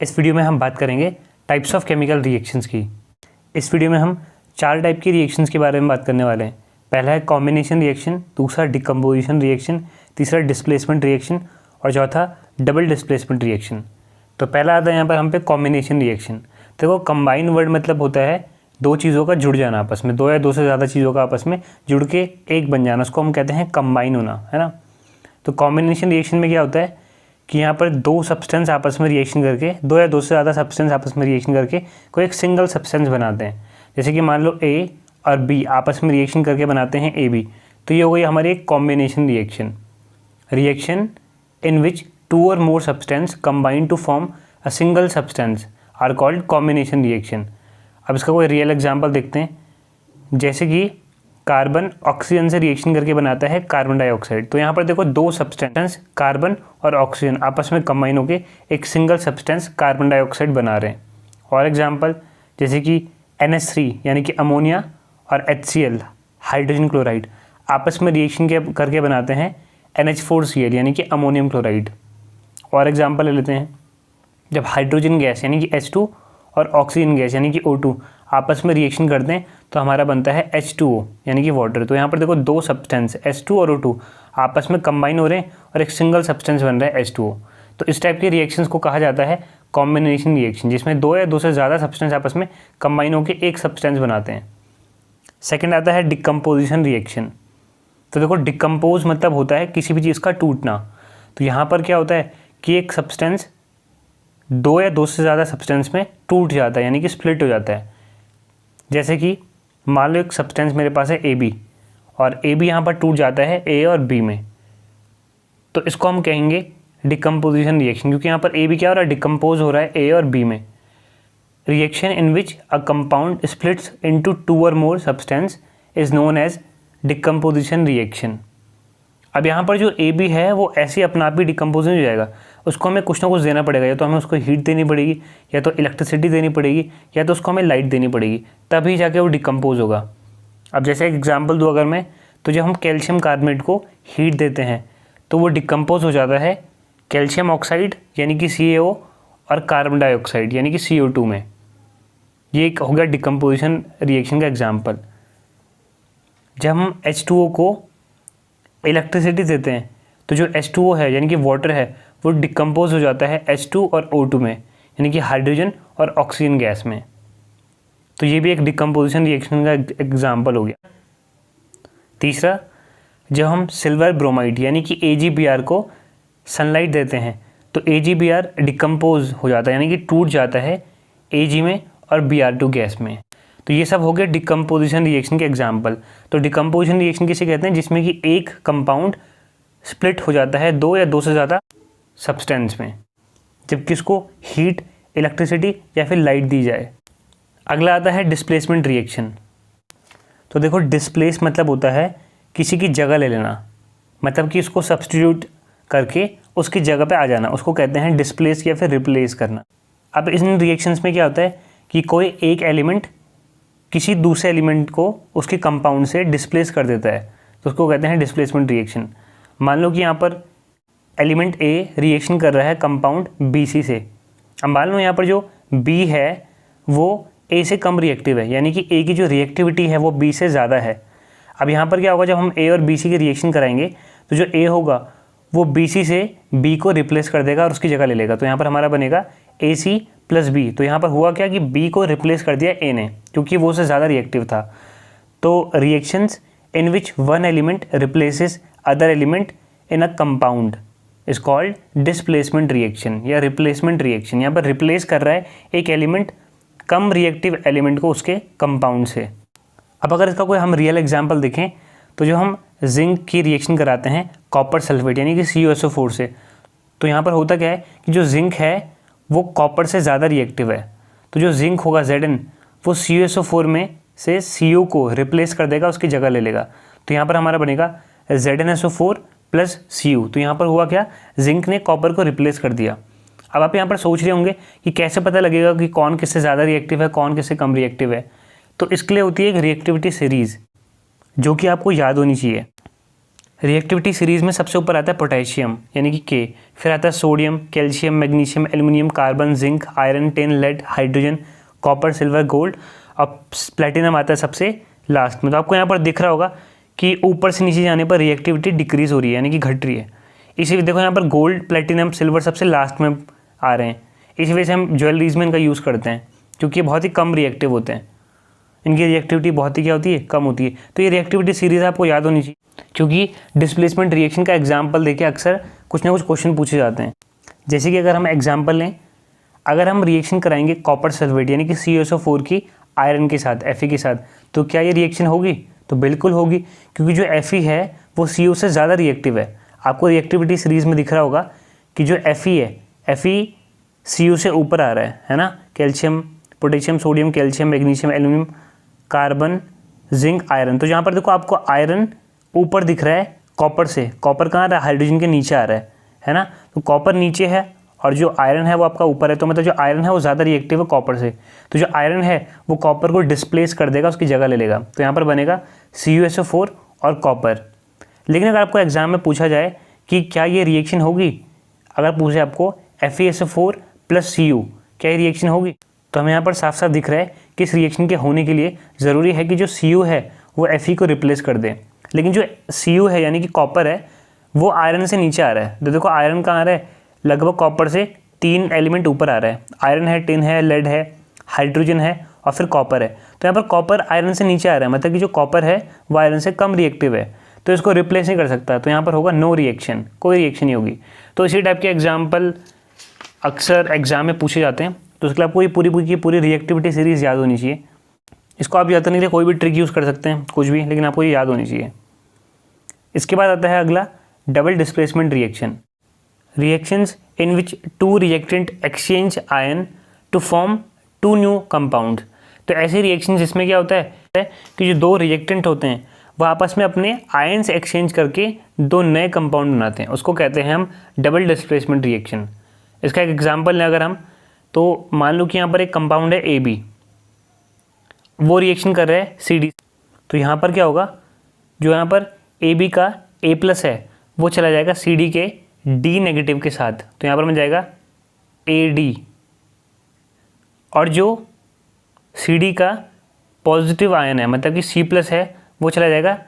इस वीडियो में हम बात करेंगे टाइप्स ऑफ केमिकल रिएक्शंस की। इस वीडियो में हम 4 टाइप की रिएक्शंस के बारे में बात करने वाले हैं। पहला है कॉम्बिनेशन रिएक्शन, दूसरा डिकम्पोजिशन रिएक्शन, तीसरा डिस्प्लेसमेंट रिएक्शन और चौथा डबल डिस्प्लेसमेंट रिएक्शन। तो पहला आता है यहाँ पर हम पे कॉम्बिनेशन रिएक्शन। देखो कंबाइन वर्ड मतलब होता है दो चीज़ों का जुड़ जाना आपस में, दो या दो से ज़्यादा चीज़ों का आपस में जुड़ के एक बन जाना, उसको हम कहते हैं कंबाइन होना, है ना। तो कॉम्बिनेशन रिएक्शन में क्या होता है कि यहाँ पर दो सब्सटेंस आपस में रिएक्शन करके, दो या दो से ज़्यादा सब्सटेंस आपस में रिएक्शन करके कोई एक सिंगल सब्सटेंस बनाते हैं। जैसे कि मान लो ए और बी आपस में रिएक्शन करके बनाते हैं ए बी, तो ये हो गई हमारी एक combination reaction. Reaction in which 2 or more substance combine to form a single substance are called combination reaction। अब इसका कोई रियल एग्जांपल देखते हैं। जैसे कि कार्बन ऑक्सीजन से रिएक्शन करके बनाता है कार्बन डाइऑक्साइड। तो यहाँ पर देखो दो सब्सटेंस कार्बन और ऑक्सीजन आपस में कंबाइन होकर एक सिंगल सब्सटेंस कार्बन डाइऑक्साइड बना रहे हैं। और एग्जांपल जैसे कि NH3 यानी कि अमोनिया और HCl हाइड्रोजन क्लोराइड आपस में रिएक्शन करके बनाते हैं NH4Cl यानी कि अमोनियम क्लोराइड। और एग्जांपल ले लेते हैं, जब हाइड्रोजन गैस यानी कि H2 और ऑक्सीजन गैस यानी कि O2 आपस में रिएक्शन करते हैं तो हमारा बनता है H2O यानी कि वाटर। तो यहाँ पर देखो दो सब्सटेंस H2 और O2 आपस में कंबाइन हो रहे हैं और एक सिंगल सब्सटेंस बन रहा है H2O। तो इस टाइप के रिएक्शंस को कहा जाता है कॉम्बिनेशन रिएक्शन, जिसमें दो या दो से ज़्यादा सब्सटेंस आपस में कंबाइन होकर एक सब्सटेंस बनाते हैं। सेकेंड आता है डिकम्पोजिशन रिएक्शन। तो देखो डिकम्पोज मतलब होता है किसी भी चीज़ का टूटना। तो यहाँ पर क्या होता है कि एक सब्सटेंस दो या दो से ज़्यादा सब्सटेंस में टूट जाता है यानी कि स्प्लिट हो जाता है। जैसे कि मान लो एक सब्सटेंस मेरे पास है AB और AB यहाँ पर टूट जाता है A और B में, तो इसको हम कहेंगे डिकम्पोजिशन रिएक्शन, क्योंकि यहाँ पर AB क्या हो रहा है, डिकम्पोज हो रहा है A और B में। Reaction in which a compound splits into 2 or more substance is known as decomposition reaction. अब यहाँ पर जो AB है वो ऐसे अपना आप ही डिकम्पोज नहीं हो जाएगा, उसको हमें कुछ ना कुछ देना पड़ेगा। या तो हमें उसको हीट देनी पड़ेगी, या तो इलेक्ट्रिसिटी देनी पड़ेगी, या तो उसको हमें लाइट देनी पड़ेगी, तभी जाके वो डिकम्पोज होगा। अब जैसे एक एग्जांपल दूँ अगर मैं, तो जब हम कैल्शियम कार्बोनेट को हीट देते हैं तो वो डिकम्पोज हो जाता है कैल्शियम ऑक्साइड यानी कि CaO और कार्बन डाइऑक्साइड यानी कि CO2 में। ये एक हो गया डिकम्पोजिशन रिएक्शन का एग्जाम्पल। जब हम H2O को इलेक्ट्रिसिटी देते हैं तो जो H2O है यानी कि वाटर है वो डिकम्पोज हो जाता है H2 और O2 में यानी कि हाइड्रोजन और ऑक्सीजन गैस में। तो ये भी एक डिकम्पोजिशन रिएक्शन का एग्जाम्पल हो गया। तीसरा, जब हम सिल्वर ब्रोमाइड यानी कि AgBr को सनलाइट देते हैं तो AgBr डिकम्पोज हो जाता है यानी कि टूट जाता है Ag में और Br2 गैस में। तो ये सब हो गया डिकम्पोजिशन रिएक्शन के एग्जाम्पल। तो डिकम्पोजिशन रिएक्शन किसे कहते हैं, जिसमें कि एक कंपाउंड स्प्लिट हो जाता है दो या दो से ज़्यादा सब्सटेंस में, जबकि इसको हीट, इलेक्ट्रिसिटी या फिर लाइट दी जाए। अगला आता है डिस्प्लेसमेंट रिएक्शन। तो देखो डिस्प्लेस मतलब होता है किसी की जगह ले लेना, मतलब कि उसको सब्स्टिट्यूट करके उसकी जगह पे आ जाना, उसको कहते हैं डिस्प्लेस या फिर रिप्लेस करना। अब इन रिएक्शंस में क्या होता है कि कोई एक एलिमेंट किसी दूसरे एलिमेंट को उसके कंपाउंड से डिस्प्लेस कर देता है, तो उसको कहते हैं डिस्प्लेसमेंट रिएक्शन। मान लो कि यहाँ पर एलिमेंट A रिएक्शन कर रहा है कंपाउंड BC से। अब मान लो यहाँ पर जो B है वो A से कम रिएक्टिव है, यानी कि A की जो रिएक्टिविटी है वो B से ज़्यादा है। अब यहाँ पर क्या होगा, जब हम A और BC की रिएक्शन कराएंगे तो जो A होगा वो BC से B को रिप्लेस कर देगा और उसकी जगह ले लेगा। तो यहाँ पर हमारा बनेगा AC + B। तो यहाँ पर हुआ क्या कि B को रिप्लेस कर दिया A ने, क्योंकि वो उससे ज़्यादा रिएक्टिव था। तो reactions in which one element replaces other element in a compound is called displacement reaction या रिप्लेसमेंट रिएक्शन। यहाँ पर रिप्लेस कर रहा है एक एलिमेंट कम रिएक्टिव एलिमेंट को उसके कंपाउंड से। अब अगर इसका कोई हम रियल एग्जाम्पल देखें तो जो हम जिंक की रिएक्शन कराते हैं कॉपर सल्फेट यानी कि CuSO4 से, तो यहाँ पर होता क्या है कि जो जिंक है वो कॉपर से ज़्यादा रिएक्टिव है। तो जो जिंक होगा Zn वो CuSO4 में से Cu को रिप्लेस कर देगा, उसकी जगह ले लेगा। तो यहाँ पर हमारा बनेगा ZnSO4 + Cu। तो यहाँ पर हुआ क्या, जिंक ने कॉपर को रिप्लेस कर दिया। अब आप यहाँ पर सोच रहे होंगे कि कैसे पता लगेगा कि कौन किससे ज़्यादा रिएक्टिव है, कौन किससे कम रिएक्टिव है। तो इसके लिए होती है एक रिएक्टिविटी सीरीज़ जो कि आपको याद होनी चाहिए। रिएक्टिविटी सीरीज़ में सबसे ऊपर आता है पोटेशियम यानी कि के, फिर आता है sodium, calcium, magnesium, aluminium, carbon, zinc, iron, tin, lead, hydrogen, copper, silver, gold और प्लेटिनम आता है सबसे लास्ट में। तो आपको यहाँ पर दिख रहा होगा कि ऊपर से नीचे जाने पर रिएक्टिविटी डिक्रीज़ हो रही है यानी कि घट रही है। इसी देखो यहाँ पर गोल्ड, प्लेटिनम, सिल्वर सबसे लास्ट में आ रहे हैं। इसी वजह से हम ज्वेलरीज में इनका यूज़ करते हैं क्योंकि ये बहुत ही कम रिएक्टिव होते हैं, इनकी रिएक्टिविटी बहुत ही क्या होती है, कम होती है। तो ये रिएक्टिविटी सीरीज़ आपको याद होनी चाहिए क्योंकि डिस्प्लेसमेंट रिएक्शन का एग्जाम्पल देके अक्सर कुछ ना कुछ क्वेश्चन पूछे जाते हैं। जैसे कि अगर हम एग्जाम्पल लें, अगर हम रिएक्शन कराएंगे कॉपर सल्फेट यानी कि CuSO4 की आयरन के साथ, Fe के साथ, तो क्या ये रिएक्शन होगी? तो बिल्कुल होगी क्योंकि जो Fe है वो Cu से ज़्यादा रिएक्टिव है। आपको रिएक्टिविटी सीरीज़ में दिख रहा होगा कि जो Fe है, Fe Cu से ऊपर आ रहा है ना। Calcium, potassium, sodium, calcium, magnesium, aluminium, carbon, zinc, iron. तो यहाँ पर देखो आपको आयरन ऊपर दिख रहा है कॉपर से, कॉपर कहाँ आ रहा है, हाइड्रोजन के नीचे आ रहा है ना। तो कॉपर नीचे है और जो आयरन है वो आपका ऊपर है, तो मतलब जो आयरन है वो ज़्यादा रिएक्टिव है कॉपर से। तो जो आयरन है वो कॉपर को डिस्प्लेस कर देगा, उसकी जगह ले लेगा। तो यहाँ पर बनेगा CuSO4 और कॉपर। लेकिन अगर आपको एग्जाम में पूछा जाए कि क्या ये रिएक्शन होगी, अगर पूछे आपको FeSO4 + Cu क्या ये रिएक्शन होगी, तो हमें यहाँ पर साफ साफ दिख रहा है कि इस रिएक्शन के होने के लिए ज़रूरी है कि जो Cu है वो Fe को रिप्लेस कर दे। लेकिन जो Cu है यानी कि कॉपर है वो आयरन से नीचे आ रहा है। तो देखो आयरन कहाँ आ रहा है, लगभग कॉपर से 3 एलिमेंट ऊपर आ रहा है। आयरन है, टिन है, लेड है, हाइड्रोजन है और फिर कॉपर है। तो यहाँ पर कॉपर आयरन से नीचे आ रहा है, मतलब कि जो कॉपर है वो आयरन से कम रिएक्टिव है, तो इसको रिप्लेस नहीं कर सकता। तो यहाँ पर होगा नो रिएक्शन, कोई रिएक्शन नहीं होगी। तो इसी टाइप के एग्जाम्पल अक्सर एग्जाम में पूछे जाते हैं। तो उसके लिए आपको ये पूरी रिएक्टिविटी सीरीज़ याद होनी चाहिए। इसको आप याद करने के लिए कोई भी ट्रिक यूज़ कर सकते हैं, कुछ भी, लेकिन आपको ये याद होनी चाहिए। इसके बाद आता है अगला double displacement reaction, reactions in which 2 reactant exchange ion to form 2 new compound. तो ऐसी रिएक्शन जिसमें क्या होता है कि जो 2 रिएक्टेंट होते हैं वो आपस में अपने आयन्स एक्सचेंज करके 2 नए कंपाउंड बनाते हैं, उसको कहते हैं हम डबल डिस्प्लेसमेंट रिएक्शन। इसका एक एग्जाम्पल लें अगर हम, तो मान लो कि यहाँ पर एक कंपाउंड है AB, वो रिएक्शन कर रहा है CD। तो यहाँ पर क्या होगा, जो यहाँ पर AB का A+ है वो चला जाएगा CD के D नेगेटिव के साथ, तो यहाँ पर बन जाएगा AD। और जो CD का पॉजिटिव आयन है, मतलब कि C+ है, वो चला जाएगा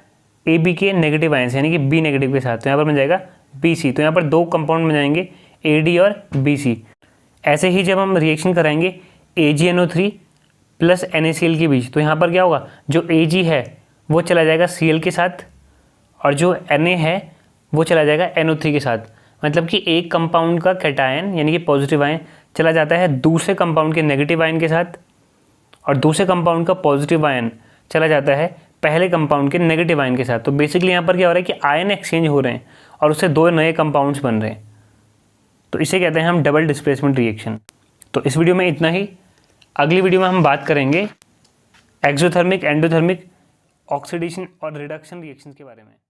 AB के नेगेटिव आयन से यानी कि B नेगेटिव के साथ, तो यहाँ पर बन जाएगा BC। तो यहाँ पर 2 कंपाउंड बन जाएंगे AD और BC। ऐसे ही जब हम रिएक्शन कराएंगे AgNO3 + NaCl के बीच, तो यहाँ पर क्या होगा, जो Ag है वो चला जाएगा Cl के साथ और जो Na है वो चला जाएगा NO3 के साथ। मतलब कि एक कंपाउंड का कैटायन यानी कि पॉजिटिव आयन चला जाता है दूसरे कंपाउंड के नेगेटिव आयन के साथ, और दूसरे कंपाउंड का पॉजिटिव आयन चला जाता है पहले कंपाउंड के नेगेटिव आयन के साथ। तो बेसिकली यहाँ पर क्या हो रहा है कि आयन एक्सचेंज हो रहे हैं और उससे 2 नए कंपाउंड्स बन रहे हैं। तो इसे कहते हैं हम डबल डिस्प्लेसमेंट रिएक्शन। तो इस वीडियो में इतना ही। अगली वीडियो में हम बात करेंगे एक्सोथर्मिक, एंडोथर्मिक, ऑक्सीडेशन और रिडक्शन रिएक्शंस के बारे में।